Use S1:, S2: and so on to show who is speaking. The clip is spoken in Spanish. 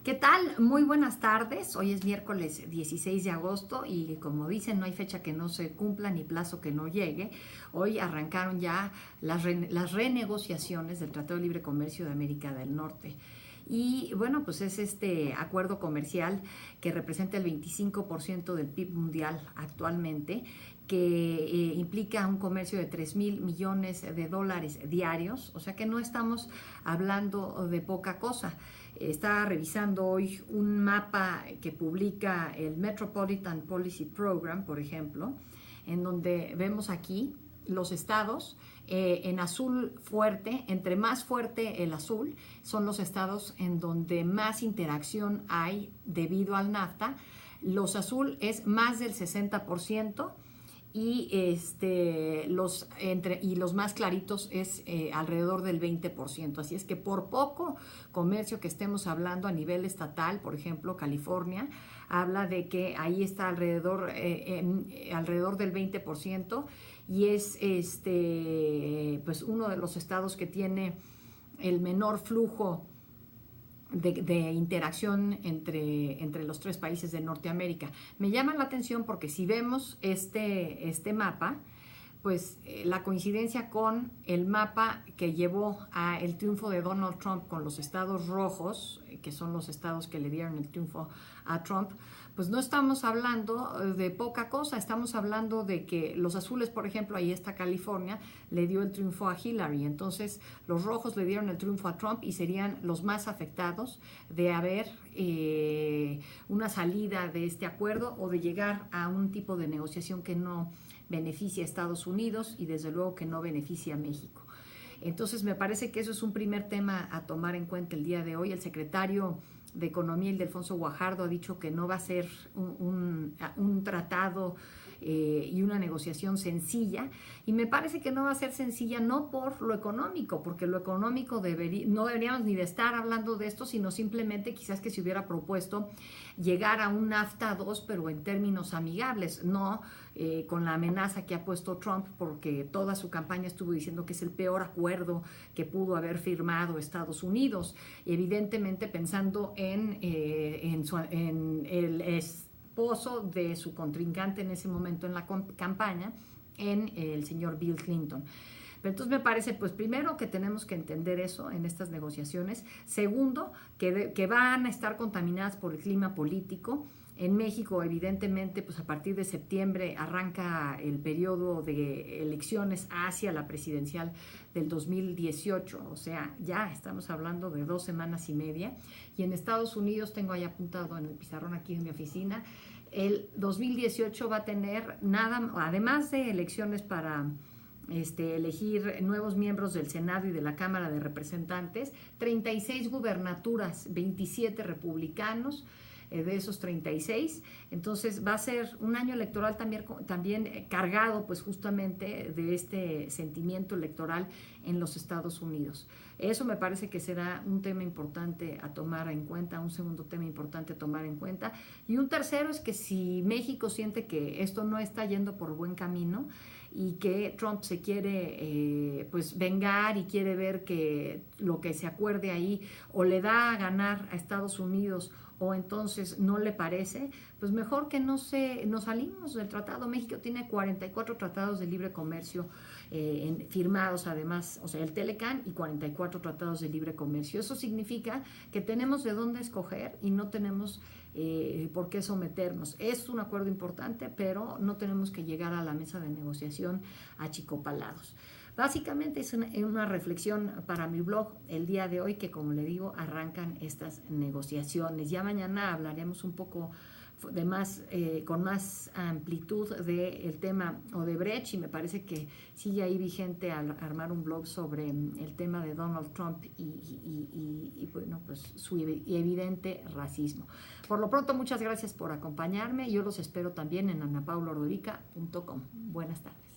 S1: ¿Qué tal? Muy buenas tardes. Hoy es miércoles 16 de agosto y como dicen, no hay fecha que no se cumpla ni plazo que no llegue. Hoy arrancaron ya las renegociaciones del Tratado de Libre Comercio de América del Norte. Y bueno, pues es este acuerdo comercial que representa el 25% del PIB mundial actualmente, que implica un comercio de 3.000 millones de dólares diarios, o sea que no estamos hablando de poca cosa. Estaba revisando hoy un mapa que publica el Metropolitan Policy Program, por ejemplo, en donde vemos aquí los estados en azul fuerte. Entre más fuerte el azul, son los estados en donde más interacción hay debido al NAFTA. Los azul es más del 60%, y los más claritos es alrededor del 20%. Así es que por poco comercio que estemos hablando a nivel estatal, por ejemplo, California habla de que ahí está alrededor del 20%, y es pues uno de los estados que tiene el menor flujo de interacción entre los tres países de Norteamérica. Me llama la atención porque si vemos este mapa, pues la coincidencia con el mapa que llevó a el triunfo de Donald Trump con los estados rojos, que son los estados que le dieron el triunfo a Trump, pues no estamos hablando de poca cosa. Estamos hablando de que los azules, por ejemplo, ahí está California, le dio el triunfo a Hillary. Entonces los rojos le dieron el triunfo a Trump y serían los más afectados de haber una salida de este acuerdo o de llegar a un tipo de negociación que no beneficia a Estados Unidos y desde luego que no beneficia a México. Entonces me parece que eso es un primer tema a tomar en cuenta el día de hoy. El secretario de Economía, Ildefonso Guajardo, ha dicho que no va a ser un tratado y una negociación sencilla, y me parece que no va a ser sencilla no por lo económico, porque lo económico no deberíamos ni de estar hablando de esto, sino simplemente quizás que se hubiera propuesto llegar a un NAFTA 2, pero en términos amigables, no con la amenaza que ha puesto Trump, porque toda su campaña estuvo diciendo que es el peor acuerdo que pudo haber firmado Estados Unidos, evidentemente pensando en el esposo de su contrincante en ese momento en la campaña, en el señor Bill Clinton. Pero entonces me parece, pues primero, que tenemos que entender eso en estas negociaciones. Segundo, que van a estar contaminadas por el clima político. En México, evidentemente, pues a partir de septiembre arranca el periodo de elecciones hacia la presidencial del 2018, o sea, ya estamos hablando de 2 semanas y media. Y en Estados Unidos, tengo ahí apuntado en el pizarrón aquí en mi oficina, el 2018 va a tener nada, además de elecciones para elegir nuevos miembros del Senado y de la Cámara de Representantes, 36 gubernaturas, 27 republicanos de esos 36. Entonces va a ser un año electoral también cargado pues justamente de este sentimiento electoral en los Estados Unidos. Eso me parece que será un tema importante a tomar en cuenta, un segundo tema importante a tomar en cuenta. Y un tercero es que si México siente que esto no está yendo por buen camino y que Trump se quiere pues vengar y quiere ver que lo que se acuerde ahí o le da a ganar a Estados Unidos o entonces no le parece, pues mejor que nos salimos del tratado. México tiene 44 tratados de libre comercio firmados además, o sea, el Telecan, y 44 tratados de libre comercio. Eso significa que tenemos de dónde escoger y no tenemos por qué someternos. Es un acuerdo importante, pero no tenemos que llegar a la mesa de negociación achicopalados. Básicamente es una reflexión para mi blog el día de hoy, que como le digo, arrancan estas negociaciones. Ya mañana hablaremos un poco de más, con más amplitud del tema Odebrecht, y me parece que sigue ahí vigente al armar un blog sobre el tema de Donald Trump y bueno, pues su evidente racismo. Por lo pronto, muchas gracias por acompañarme. Yo los espero también en anapaulaordorica.com. Buenas tardes.